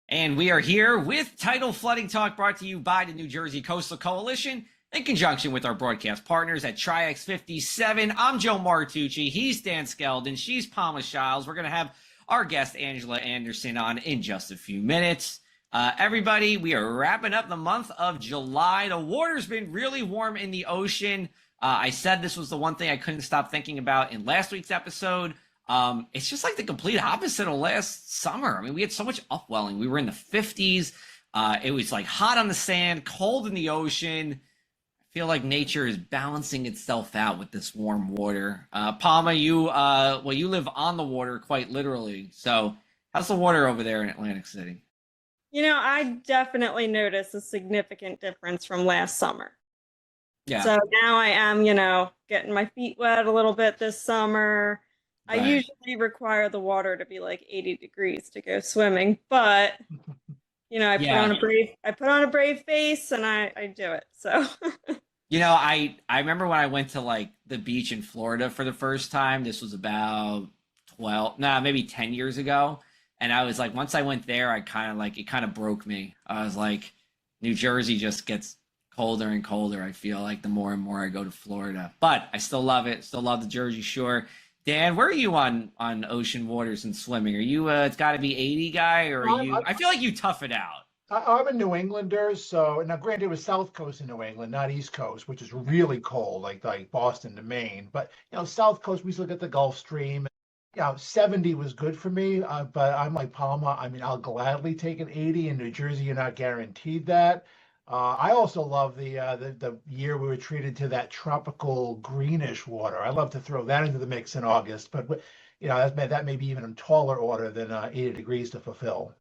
And we are here with Tidal Flooding Talk, brought to you by the New Jersey Coastal Coalition in conjunction with our broadcast partners at Tri-X 57. I'm Joe Martucci. He's Dan Skeldon. She's Palma Shiles. We're going to have our guest Angela Anderson on in just a few minutes. Everybody, we are wrapping up the month of July. The water's been really warm in the ocean. I said this was the one thing I couldn't stop thinking about in last week's episode. It's just like the complete opposite of last summer. I mean, we had so much upwelling. We were in the 50s. It was like hot on the sand, cold in the ocean. I feel like nature is balancing itself out with this warm water. Palma, you live on the water quite literally. So how's the water over there in Atlantic City? I definitely noticed a significant difference from last summer. Yeah. So now I am, getting my feet wet a little bit this summer. Right. I usually require the water to be like 80 degrees to go swimming, but I put on a brave face and I do it. So I remember when I went to like the beach in Florida for the first time. This was about maybe 10 years ago. And I was like, once I went there, it kind of broke me. I was like, New Jersey just gets colder and colder. I feel like the more and more I go to Florida, but I still love it. Still love the Jersey Shore. Dan, where are you on ocean waters and swimming? Are you it's got to be 80 guy, or are you? I feel like you tough it out. I'm a New Englander, so now granted it was South Coast in New England, not East Coast, which is really cold, like Boston to Maine. But South Coast, we still get the Gulf Stream. 70 was good for me, but I'm like Palma. I mean, I'll gladly take an 80. In New Jersey, you're not guaranteed that. I also love the year we were treated to that tropical greenish water. I love to throw that into the mix in August, but that may be even a taller order than 80 degrees to fulfill.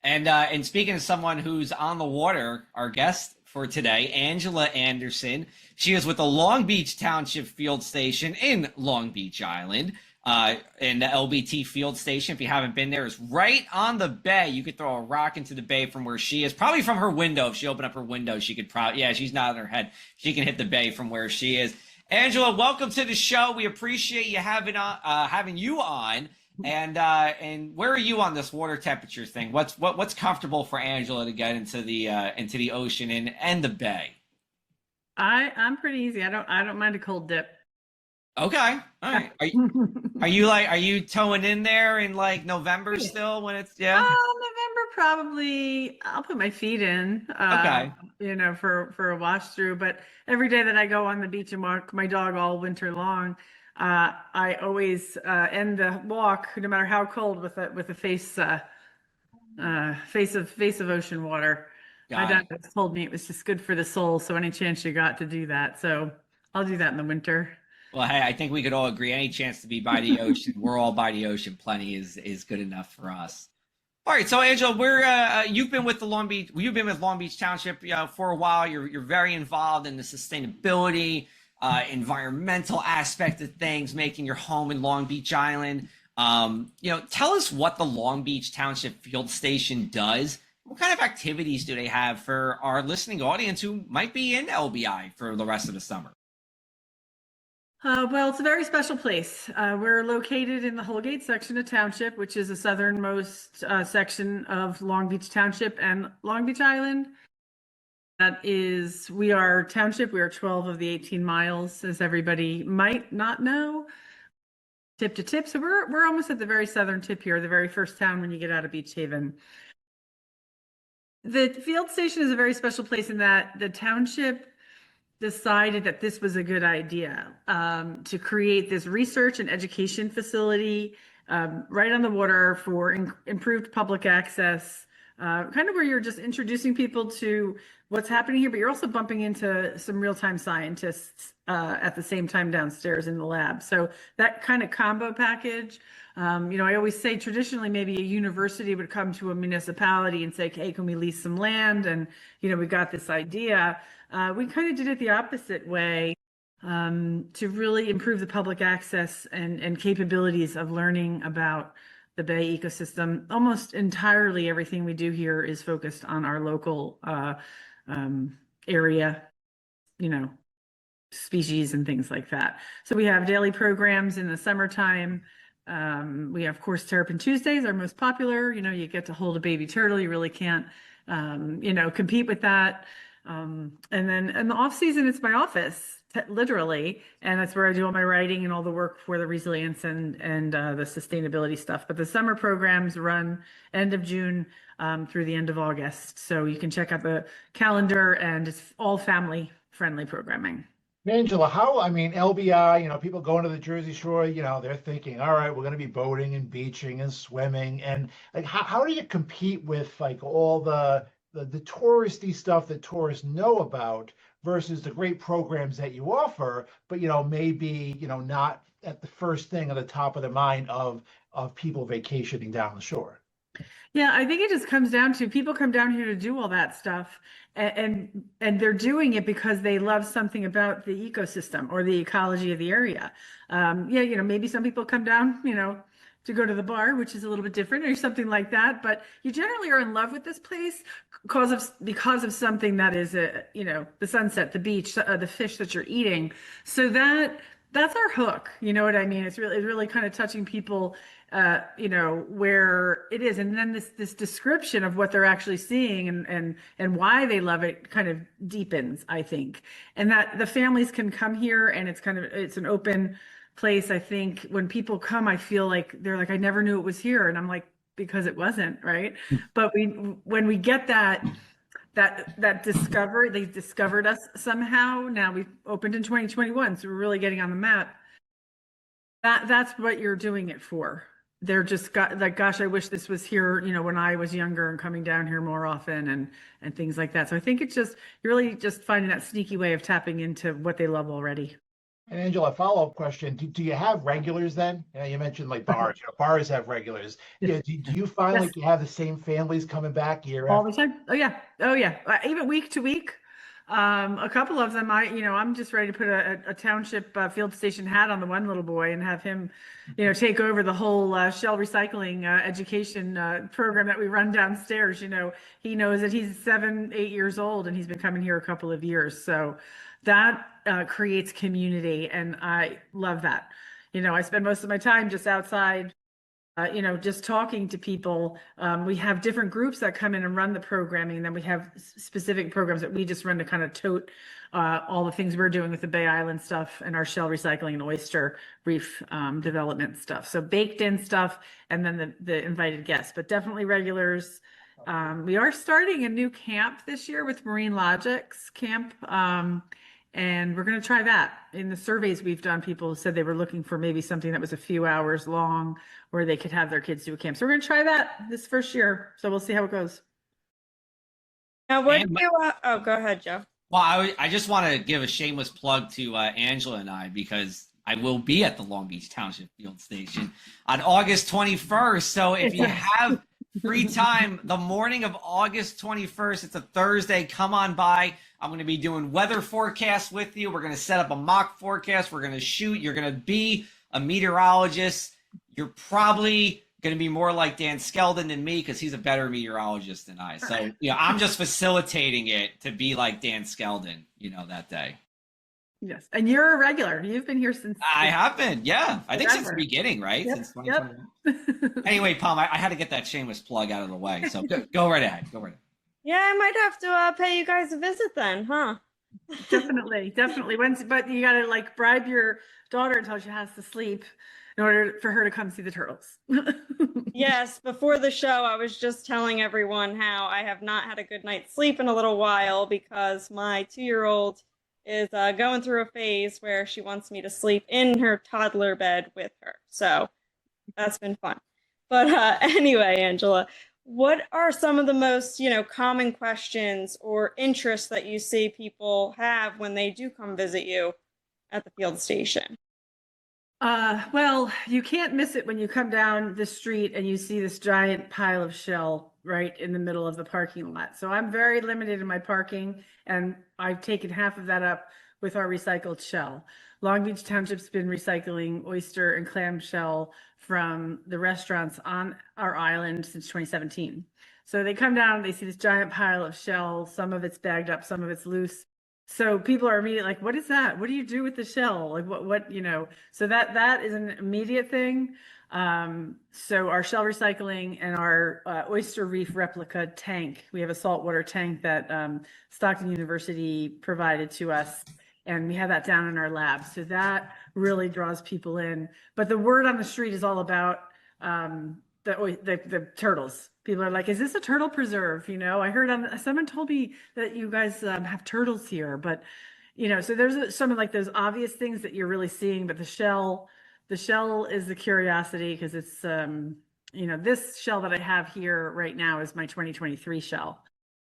And speaking of someone who's on the water, our guest for today, Angela Anderson. She is with the Long Beach Township Field Station in Long Beach Island. And the LBT field station, if you haven't been there, is right on the bay. You could throw a rock into the bay from where she is, probably from her window. If she opened up her window, she could she's nodding her head. She can hit the bay from where she is. Angela, welcome to the show. We appreciate you having you on. And where are you on this water temperature thing? What's comfortable for Angela to get into the ocean and the bay? I'm pretty easy. I don't mind a cold dip. Okay. All right. Are you towing in there in like November still when it's November probably. I'll put my feet in. Okay. For a wash through. But every day that I go on the beach and walk my dog all winter long, I always end the walk, no matter how cold, with a face of ocean water. My doctor told me it was just good for the soul. So any chance you got to do that, so I'll do that in the winter. Well, hey, I think we could all agree. Any chance to be by the ocean, we're all by the ocean. Plenty is good enough for us. All right, so Angela, you've been with Long Beach Township, for a while. You're very involved in the sustainability, environmental aspect of things, making your home in Long Beach Island. Tell us what the Long Beach Township Field Station does. What kind of activities do they have for our listening audience who might be in LBI for the rest of the summer? Well, it's a very special place. We're located in the Holgate section of Township, which is the southernmost section of Long Beach Township and Long Beach Island. We are Township. We are 12 of the 18 miles, as everybody might not know, tip to tip. So we're almost at the very southern tip here, the very first town when you get out of Beach Haven. The field station is a very special place in that the township decided that this was a good idea to create this research and education facility right on the water for improved public access, kind of where you're just introducing people to what's happening here, but you're also bumping into some real-time scientists at the same time downstairs in the lab. So that kind of combo package. I always say traditionally maybe a university would come to a municipality and say, hey, can we lease some land? And, we got this idea. We kind of did it the opposite way to really improve the public access and capabilities of learning about the Bay ecosystem. Almost entirely everything we do here is focused on our local area, species and things like that. So we have daily programs in the summertime We have, of course, Terrapin Tuesdays, our most popular. You know, you get to hold a baby turtle. You really can't, you know, compete with that. And then in the off season, it's my office, literally, and that's where I do all my writing and all the work for the resilience and the sustainability stuff. But the summer programs run end of June through the end of August, so you can check out the calendar, and it's all family friendly programming. Angela, I mean, LBI, people going to the Jersey Shore, they're thinking, all right, we're going to be boating and beaching and swimming. And like, how do you compete with like all the touristy stuff that tourists know about versus the great programs that you offer, but, maybe, not at the first thing at the top of the mind of people vacationing down the shore? Yeah, I think it just comes down to people come down here to do all that stuff, and they're doing it because they love something about the ecosystem or the ecology of the area. Yeah, maybe some people come down, to go to the bar, which is a little bit different, or something like that. But you generally are in love with this place because of something that is the sunset, the beach, the fish that you're eating. So that's our hook. You know what I mean? It's really kind of touching people where it is, and then this description of what they're actually seeing and why they love it kind of deepens, I think, and that the families can come here, and it's an open place. I think when people come, I feel like they're like, I never knew it was here, and I'm like, because it wasn't, right? But when we get that discovery, they discovered us somehow. Now we've opened in 2021, so we're really getting on the map. That's what you're doing it for. They're just got like, gosh, I wish this was here, when I was younger, and coming down here more often and things like that. So I think it's just, you're really just finding that sneaky way of tapping into what they love already. And Angela, follow-up question. Do you have regulars then? You mentioned like bars, bars have regulars. Yeah, do you find Yes. like you have the same families coming back year All after? the time. Oh yeah. Even week to week. A couple of them, I'm just ready to put a township field station hat on the one little boy and have him, take over the whole shell recycling education program that we run downstairs. He knows that he's 7, 8 years old, and he's been coming here a couple of years. So that creates community, and I love that. I spend most of my time just outside, just talking to people. We have different groups that come in and run the programming, and then we have specific programs that we just run to kind of tote all the things we're doing with the Bay Island stuff and our shell recycling and oyster reef development stuff. So baked in stuff, and then the invited guests, but definitely regulars. We are starting a new camp this year with Marine Logics Camp. And we're going to try that. In the surveys we've done, people said they were looking for maybe something that was a few hours long where they could have their kids do a camp. So we're going to try that this first year. So we'll see how it goes. Now, oh, go ahead, Joe. Well, I just want to give a shameless plug to Angela and I, because I will be at the Long Beach Township Field Station on August 21st. So if you have free time the morning of August 21st, it's a Thursday, come on by. I'm going to be doing weather forecasts with you. We're going to set up a mock forecast. We're going to shoot. You're going to be a meteorologist. You're probably going to be more like Dan Skeldon than me, because he's a better meteorologist than I. So, I'm just facilitating it to be like Dan Skeldon, that day. Yes. And you're a regular. You've been here since. I have been. Yeah. I think since the beginning, right? Yep. Since 2021. Anyway, Palm, I had to get that shameless plug out of the way. So go right ahead. Go right ahead. Yeah, I might have to pay you guys a visit then, huh? Definitely. But you got to like bribe your daughter until she has to sleep in order for her to come see the turtles. Yes, before the show, I was just telling everyone how I have not had a good night's sleep in a little while because my 2-year-old is going through a phase where she wants me to sleep in her toddler bed with her. So that's been fun. But anyway, Angela, what are some of the most, common questions or interests that you see people have when they do come visit you at the field station? Well, you can't miss it when you come down the street and you see this giant pile of shell right in the middle of the parking lot. So I'm very limited in my parking, and I've taken half of that up with our recycled shell. Long Beach Township's been recycling oyster and clam shell from the restaurants on our island since 2017. So they come down, they see this giant pile of shell. Some of it's bagged up, some of it's loose. So people are immediately like, what is that? What do you do with the shell? Like what, so that is an immediate thing. So our shell recycling and our oyster reef replica tank, we have a saltwater tank that Stockton University provided to us, and we have that down in our lab. So that really draws people in. But the word on the street is all about the turtles. People are like, is this a turtle preserve? I heard someone told me that you guys have turtles here, but so there's some of like those obvious things that you're really seeing, but the shell is the curiosity, because it's this shell that I have here right now is my 2023 shell.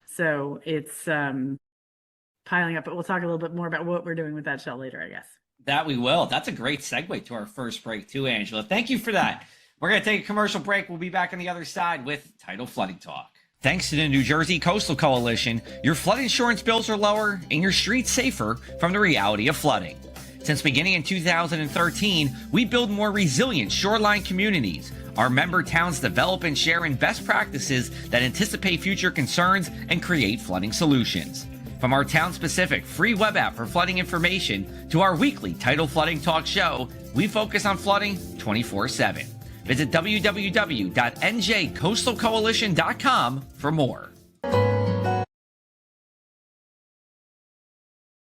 So it's piling up, but we'll talk a little bit more about what we're doing with that shell later, I guess. That we will. That's a great segue to our first break too, Angela. Thank you for that. We're going to take a commercial break. We'll be back on the other side with Tidal Flooding Talk. Thanks to the New Jersey Coastal Coalition, your flood insurance bills are lower and your streets safer from the reality of flooding. Since beginning in 2013, we build more resilient shoreline communities. Our member towns develop and share in best practices that anticipate future concerns and create flooding solutions. From our town-specific free web app for flooding information to our weekly Tidal Flooding Talk show, we focus on flooding 24/7. Visit www.njcoastalcoalition.com for more.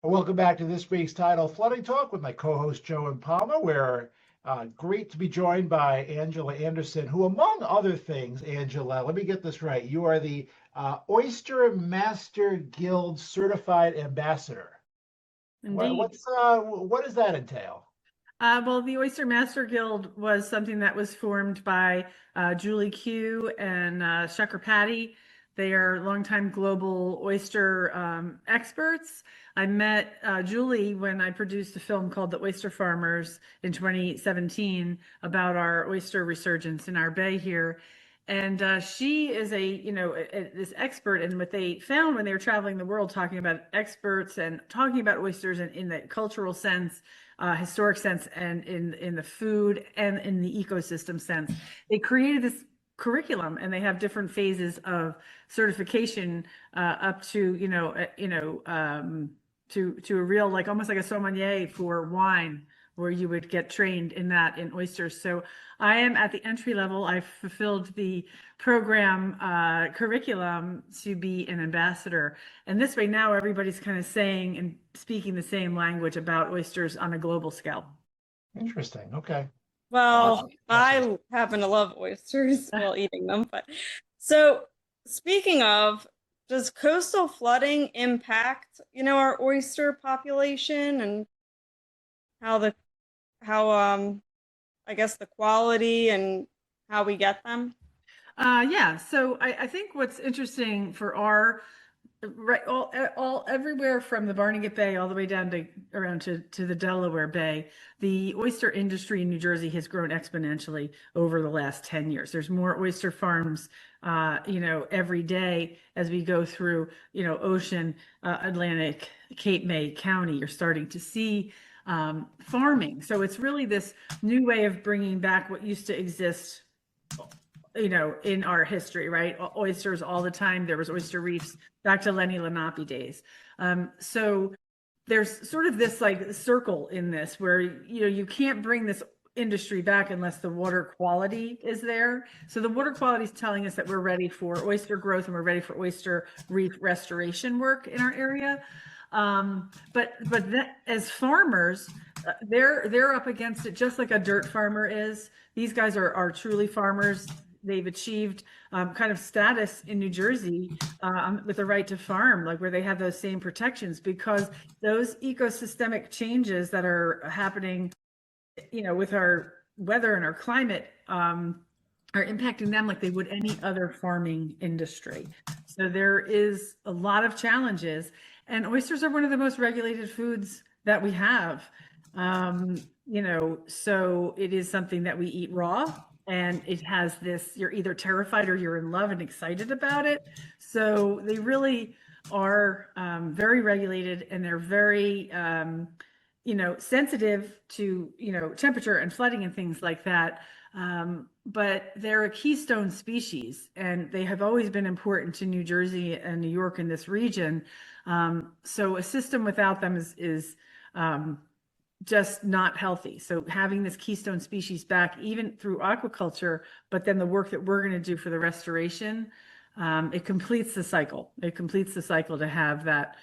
Welcome back to this week's Tidal Flooding Talk with my co-host Joe and Palma. We're great to be joined by Angela Anderson, who, among other things, Angela, let me get this right. You are the Oyster Master Guild Certified Ambassador. Indeed. What does that entail? Well, the Oyster Master Guild was something that was formed by Julie Q and Shucker Patty. They are longtime global oyster experts. I met Julie when I produced a film called The Oyster Farmers in 2017 about our oyster resurgence in our bay here. And she is this expert. And what they found when they were traveling the world, talking about experts and talking about oysters in the cultural sense, historic sense, and in the food and in the ecosystem sense, they created this curriculum, and they have different phases of certification up to to a real, like almost like a sommelier for wine, where you would get trained in oysters. So I am at the entry level. I've fulfilled the program curriculum to be an ambassador. And this way now everybody's kind of saying and speaking the same language about oysters on a global scale. Interesting. Okay. Well, I happen to love oysters while eating them. But so speaking of, does coastal flooding impact, our oyster population and how I guess the quality and how we get them? Yeah. So I think what's interesting for our everywhere from the Barnegat Bay all the way down to around to the Delaware Bay, the oyster industry in New Jersey has grown exponentially over the last 10 years. There's more oyster farms, every day as we go through, Ocean, Atlantic, Cape May County. You're starting to see farming. So it's really this new way of bringing back what used to exist, in our history, right? Oysters all the time. There was oyster reefs back to Lenny Lenape days. So there's sort of this like circle in this where, you can't bring this industry back unless the water quality is there. So the water quality is telling us that we're ready for oyster growth and we're ready for oyster reef restoration work in our area. But that, as farmers, they're up against it just like a dirt farmer is. These guys are truly farmers. They've achieved kind of status in New Jersey with the right to farm, like where they have those same protections, because those ecosystemic changes that are happening, with our weather and our climate are impacting them like they would any other farming industry. So there is a lot of challenges, and oysters are one of the most regulated foods that we have. So it is something that we eat raw. And it has this, you're either terrified or you're in love and excited about it. So they really are very regulated, and they're very sensitive to, temperature and flooding and things like that. But they're a keystone species, and they have always been important to New Jersey and New York in this region. So a system without them is just not healthy. So having this keystone species back, even through aquaculture, but then the work that we're going to do for the restoration, it completes the cycle. It completes the cycle to have that,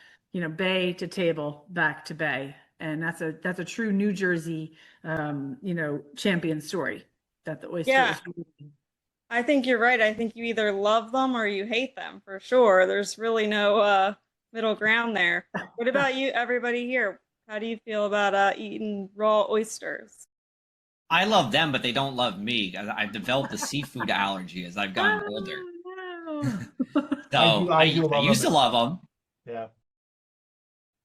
bay to table, back to bay. And that's a true New Jersey, champion story that the oyster Yeah. is. I think you're right. I think you either love them or you hate them for sure. There's really no middle ground there. What about you, everybody here? How do you feel about eating raw oysters? I love them, but they don't love me. I've developed a seafood allergy as I've gotten older. Oh, So I do I love used them. to love them. Yeah.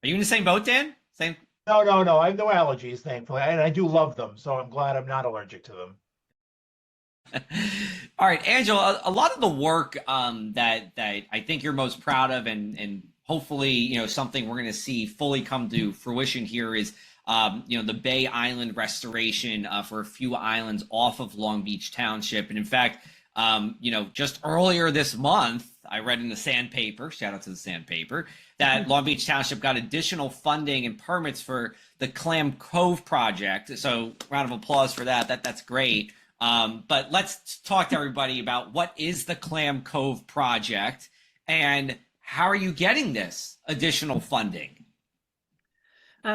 Are you in the same boat, Dan? Same. No. I have no allergies, thankfully, and I do love them, so I'm glad I'm not allergic to them. All right, Angela, a lot of the work that I think you're most proud of, and hopefully something we're going to see fully come to fruition here is the Bay Island restoration for a few islands off of Long Beach Township. And in fact, just earlier this month, I read in the Sandpaper, shout out to the Sandpaper, that Long Beach Township got additional funding and permits for the Clam Cove project. So round of applause for that. That's great. But let's talk to everybody about what is the Clam Cove project and how are you getting this additional funding?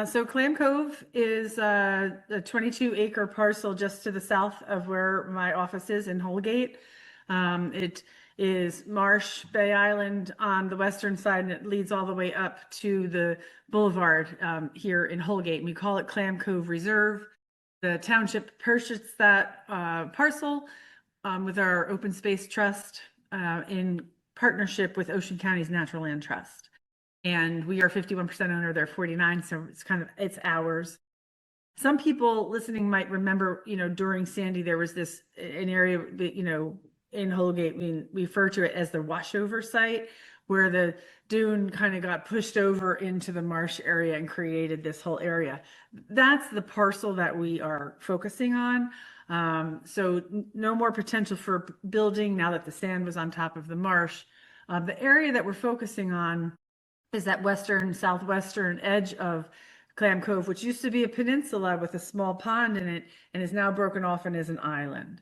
So Clam Cove is a 22-acre parcel just to the south of where my office is in Holgate. It is Marsh Bay Island on the western side, and it leads all the way up to the boulevard here in Holgate. We call it Clam Cove Reserve. The township purchased that parcel with our Open Space Trust in partnership with Ocean County's Natural Land Trust. And we are 51% owner, they're 49, so it's ours. Some people listening might remember, during Sandy, there was an area, in Holgate, we refer to it as the washover site, where the dune kind of got pushed over into the marsh area and created this whole area. That's the parcel that we are focusing on. So no more potential for building now that the sand was on top of the marsh. The area that we're focusing on is that southwestern edge of Clam Cove, which used to be a peninsula with a small pond in it and is now broken off and is an island.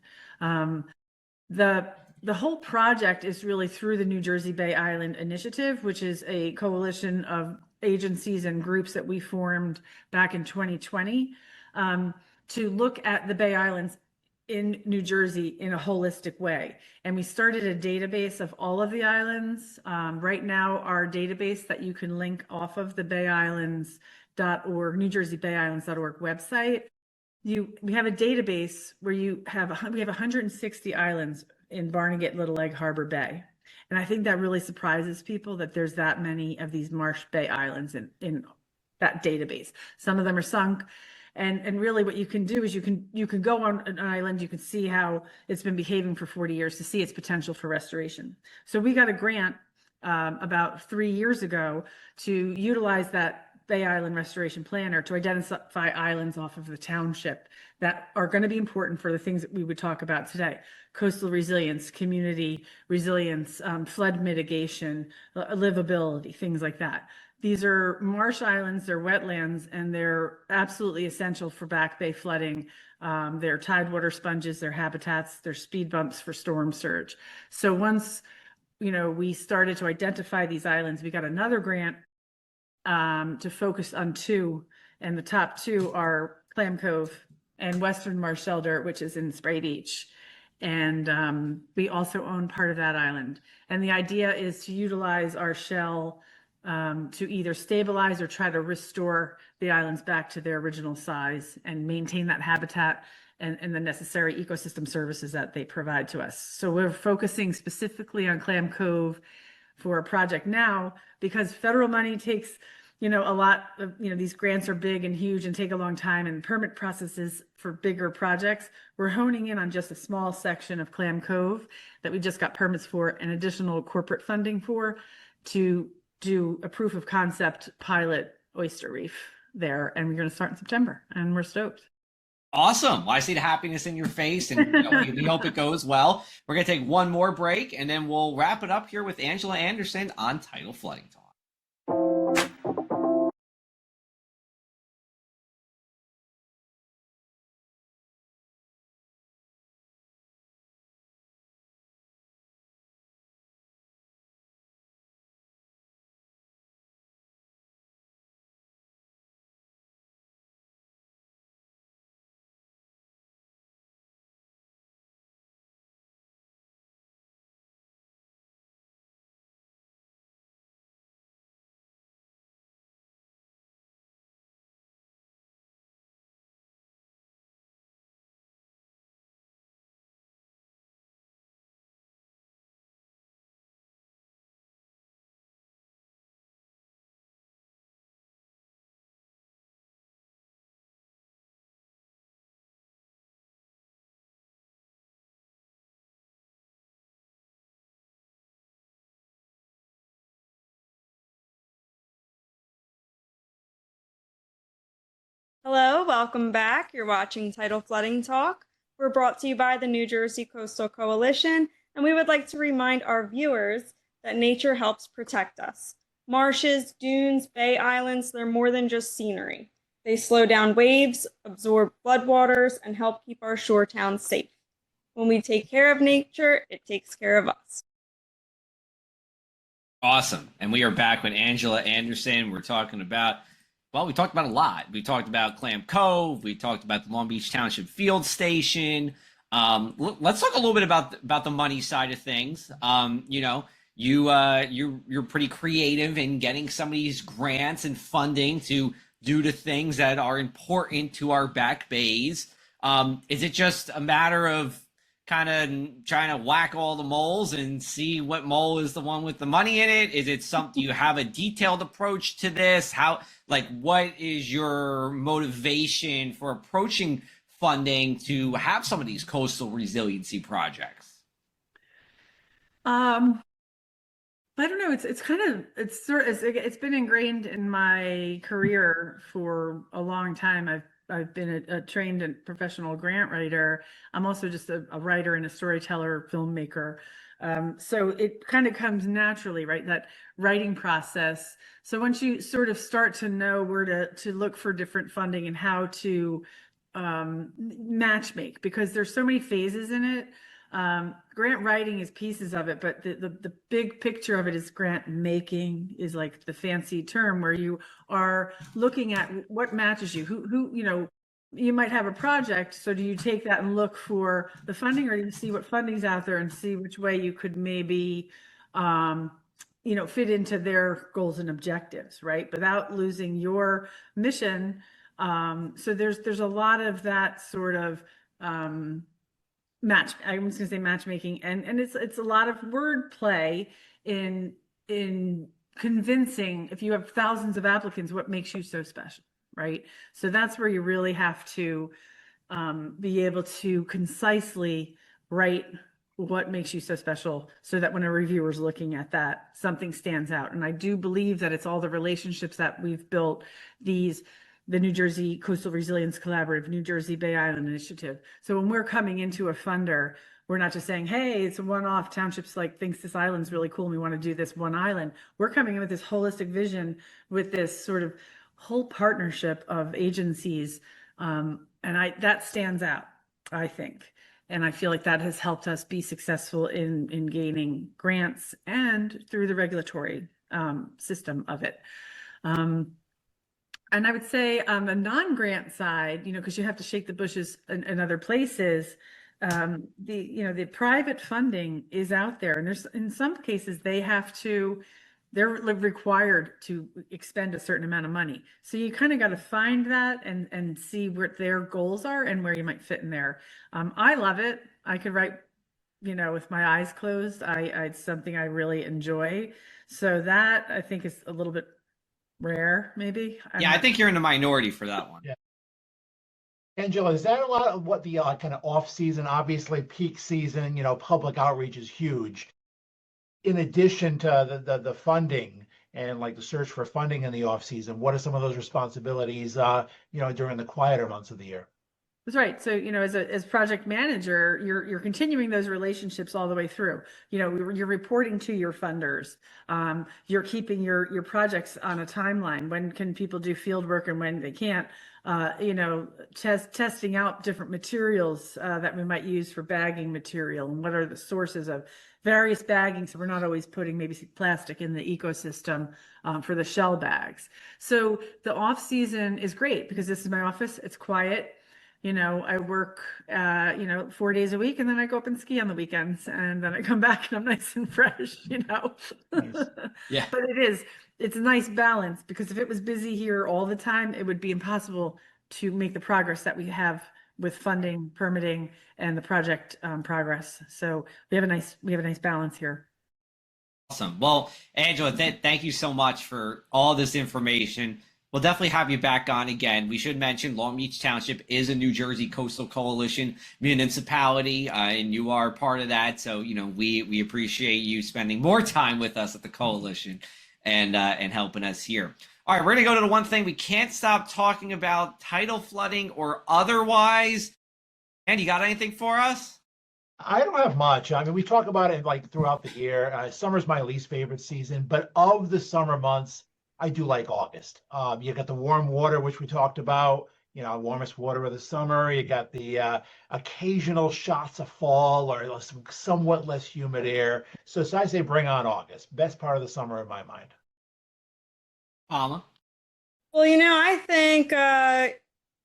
The whole project is really through the New Jersey Bay Island Initiative, which is a coalition of agencies and groups that we formed back in 2020 to look at the Bay Islands in New Jersey in a holistic way. And we started a database of all of the islands. Right now, our database that you can link off of the bayislands.org, NewJerseyBayIslands.org website. We have a database where we have 160 islands in Barnegat, Little Egg Harbor Bay. And I think that really surprises people that there's that many of these Marsh Bay Islands in that database. Some of them are sunk. And really what you can do is you can go on an island, you can see how it's been behaving for 40 years to see its potential for restoration. So we got a grant about 3 years ago to utilize that Bay Island Restoration Planner to identify islands off of the township that are going to be important for the things that we would talk about today: coastal resilience, community resilience, flood mitigation, livability, things like that. These are marsh islands, they're wetlands, and they're absolutely essential for back bay flooding. They're tidewater sponges, they're habitats, they're speed bumps for storm surge. So once we started to identify these islands, we got another grant to focus on two, and the top two are Clam Cove and Western Marsh Shelter, which is in Spray Beach. And we also own part of that island. And the idea is to utilize our shell to either stabilize or try to restore the islands back to their original size and maintain that habitat and the necessary ecosystem services that they provide to us. So we're focusing specifically on Clam Cove for a project now because federal money takes a lot of, these grants are big and huge and take a long time, and permit processes for bigger projects. We're honing in on just a small section of Clam Cove that we just got permits for and additional corporate funding for to do a proof of concept pilot oyster reef there, and we're going to start in September, and we're stoked. Awesome. Well, I see the happiness in your face, and we hope it goes well. We're going to take one more break, and then we'll wrap it up here with Angela Anderson on Tidal Flooding Talk. Hello, welcome back. You're watching Tidal Flooding Talk. We're brought to you by the New Jersey Coastal Coalition, and we would like to remind our viewers that nature helps protect us. Marshes, dunes, bay islands, they're more than just scenery. They slow down waves, absorb floodwaters, and help keep our shore towns safe. When we take care of nature, it takes care of us. Awesome. And we are back with Angela Anderson. We're talking about, well, we talked about a lot. We talked about Clam Cove. We talked about the Long Beach Township Field Station. Let's talk a little bit about the money side of things. You're pretty creative in getting some of these grants and funding to do the things that are important to our back bays. Is it just a matter of kind of trying to whack all the moles and see what mole is the one with the money in it? Is it something, you have a detailed approach to this? What is your motivation for approaching funding to have some of these coastal resiliency projects? I don't know. It's been ingrained in my career for a long time. I've been a trained and professional grant writer. I'm also just a writer and a storyteller, filmmaker. So it kind of comes naturally, right? That writing process. So once you sort of start to know where to look for different funding and how to match make, because there's so many phases in it. Grant writing is pieces of it, but the big picture of it is grant making, is like the fancy term where you are looking at what matches you. Who you might have a project, so do you take that and look for the funding, or do you see what funding's out there and see which way you could maybe fit into their goals and objectives, right, without losing your mission. So there's a lot of that sort of I'm just going to say matchmaking, and it's a lot of wordplay in convincing, if you have thousands of applicants, what makes you so special, right? So that's where you really have to be able to concisely write what makes you so special, so that when a reviewer is looking at that, something stands out. And I do believe that it's all the relationships that we've built, the New Jersey Coastal Resilience Collaborative, New Jersey Bay Island Initiative. So when we're coming into a funder, we're not just saying, hey, it's a one-off, Townships thinks this island's really cool and we want to do this one island. We're coming in with this holistic vision, with this sort of whole partnership of agencies. And that stands out, I think. And I feel like that has helped us be successful in gaining grants and through the regulatory system of it. And I would say on the non-grant side, because you have to shake the bushes in other places, the private funding is out there. And there's, in some cases, they're required to expend a certain amount of money. So you kind of got to find that and see what their goals are and where you might fit in there. I love it. I could write, with my eyes closed. It's something I really enjoy. So that, I think, is a little bit rare, maybe. I think you're in the minority for that one. Yeah. Angela, is that a lot of what the kind of off season, obviously peak season, public outreach is huge. In addition to the funding and like the search for funding in the off season. What are some of those responsibilities, during the quieter months of the year? That's right. So, as project manager, you're continuing those relationships all the way through. You're reporting to your funders. You're keeping your projects on a timeline. When can people do field work and when they can't? Testing out different materials that we might use for bagging material, and what are the sources of various bagging, so we're not always putting maybe plastic in the ecosystem for the shell bags. So the off season is great because this is my office. It's quiet. I work, 4 days a week, and then I go up and ski on the weekends, and then I come back and I'm nice and fresh, Nice. Yeah. But it's a nice balance, because if it was busy here all the time, it would be impossible to make the progress that we have with funding, permitting, and the project progress. So we have a nice balance here. Awesome. Well, Angela, thank you so much for all this information. We'll definitely have you back on again. We should mention Long Beach Township is a New Jersey Coastal Coalition municipality, and you are part of that. So, we appreciate you spending more time with us at the coalition and helping us here. All right, we're going to go to the one thing we can't stop talking about, tidal flooding or otherwise. And you got anything for us? I don't have much. I mean, we talk about it like throughout the year. Summer's my least favorite season, but of the summer months, I do like August. You got the warm water, which we talked about, warmest water of the summer. You got the occasional shots of fall or some somewhat less humid air. So I say bring on August. Best part of the summer in my mind. Alma? Well, I think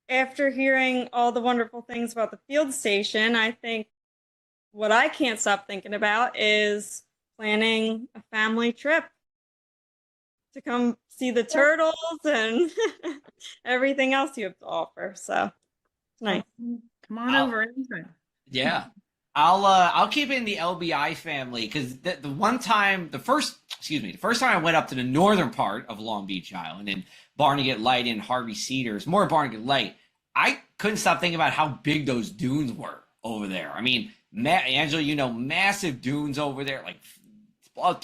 after hearing all the wonderful things about the field station, I think what I can't stop thinking about is planning a family trip to come see the turtles and everything else you have to offer. So it's nice. Come on over anytime. Yeah. I'll keep it in the LBI family, because the first time I went up to the northern part of Long Beach Island and Barnegat Light and Harvey Cedars, more Barnegat Light, I couldn't stop thinking about how big those dunes were over there. I mean, Angela, massive dunes over there, like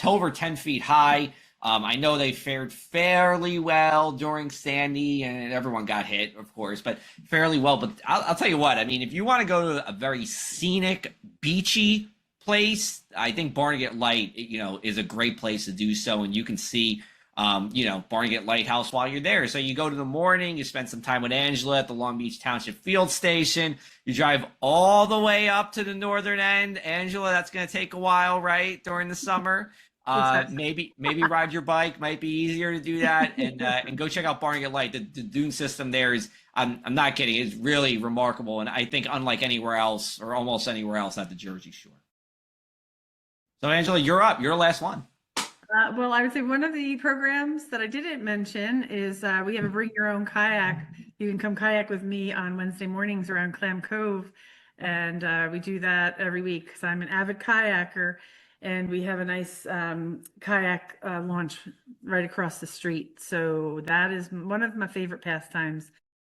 over 10 feet high. I know they fared fairly well during Sandy, and everyone got hit, of course, but fairly well. But I'll tell you what, I mean, if you want to go to a very scenic, beachy place, I think Barnegat Light, is a great place to do so. And you can see, Barnegat Lighthouse while you're there. So you go to the morning, you spend some time with Angela at the Long Beach Township Field Station. You drive all the way up to the northern end. Angela, that's going to take a while, right, during the summer? Maybe ride your bike might be easier to do that, and go check out Barnegat Light. The dune system there is, I'm not kidding, it's really remarkable, and I think unlike anywhere else or almost anywhere else at the Jersey Shore. So Angela, you're up. You're the last one. Well, I would say one of the programs that I didn't mention is we have a bring your own kayak. You can come kayak with me on Wednesday mornings around Clam Cove, and we do that every week because I'm an avid kayaker. And we have a nice kayak launch right across the street. So that is one of my favorite pastimes.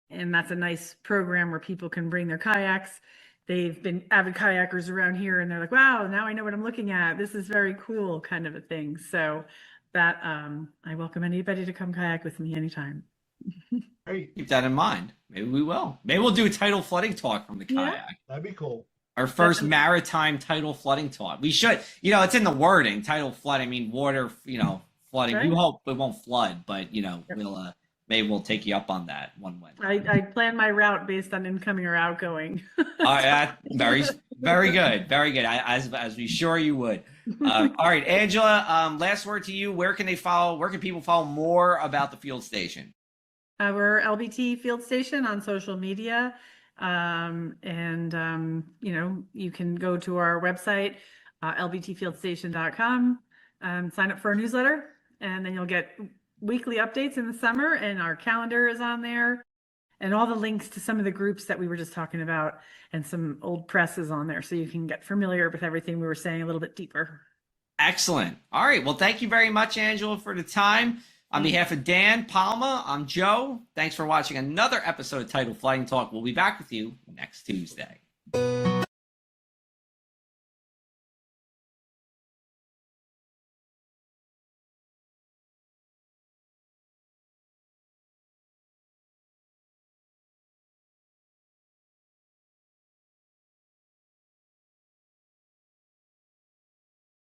And that's a nice program where people can bring their kayaks. They've been avid kayakers around here, and they're like, wow, now I know what I'm looking at. This is very cool, kind of a thing. So that I welcome anybody to come kayak with me anytime. Great. Keep that in mind. Maybe we will. Maybe we'll do a tidal flooding talk from the kayak. Yeah. That'd be cool. Our first maritime tidal flooding talk. We should, it's in the wording, tidal flood. I mean, water, flooding. Right. We hope it won't flood, but maybe we'll take you up on that one way. I plan my route based on incoming or outgoing. Very, very good, very good. As we sure you would. All right, Angela. Last word to you. Where can people follow more about the field station? We're LBT Field Station on social media. You can go to our website, lbtfieldstation.com, sign up for our newsletter, and then you'll get weekly updates in the summer, and our calendar is on there, and all the links to some of the groups that we were just talking about, and some old press is on there, so you can get familiar with everything we were saying a little bit deeper. Excellent. All right. Well, thank you very much, Angela, for the time. On behalf of Dan, Palma, I'm Joe. Thanks for watching another episode of Tidal Flooding Talk. We'll be back with you next Tuesday.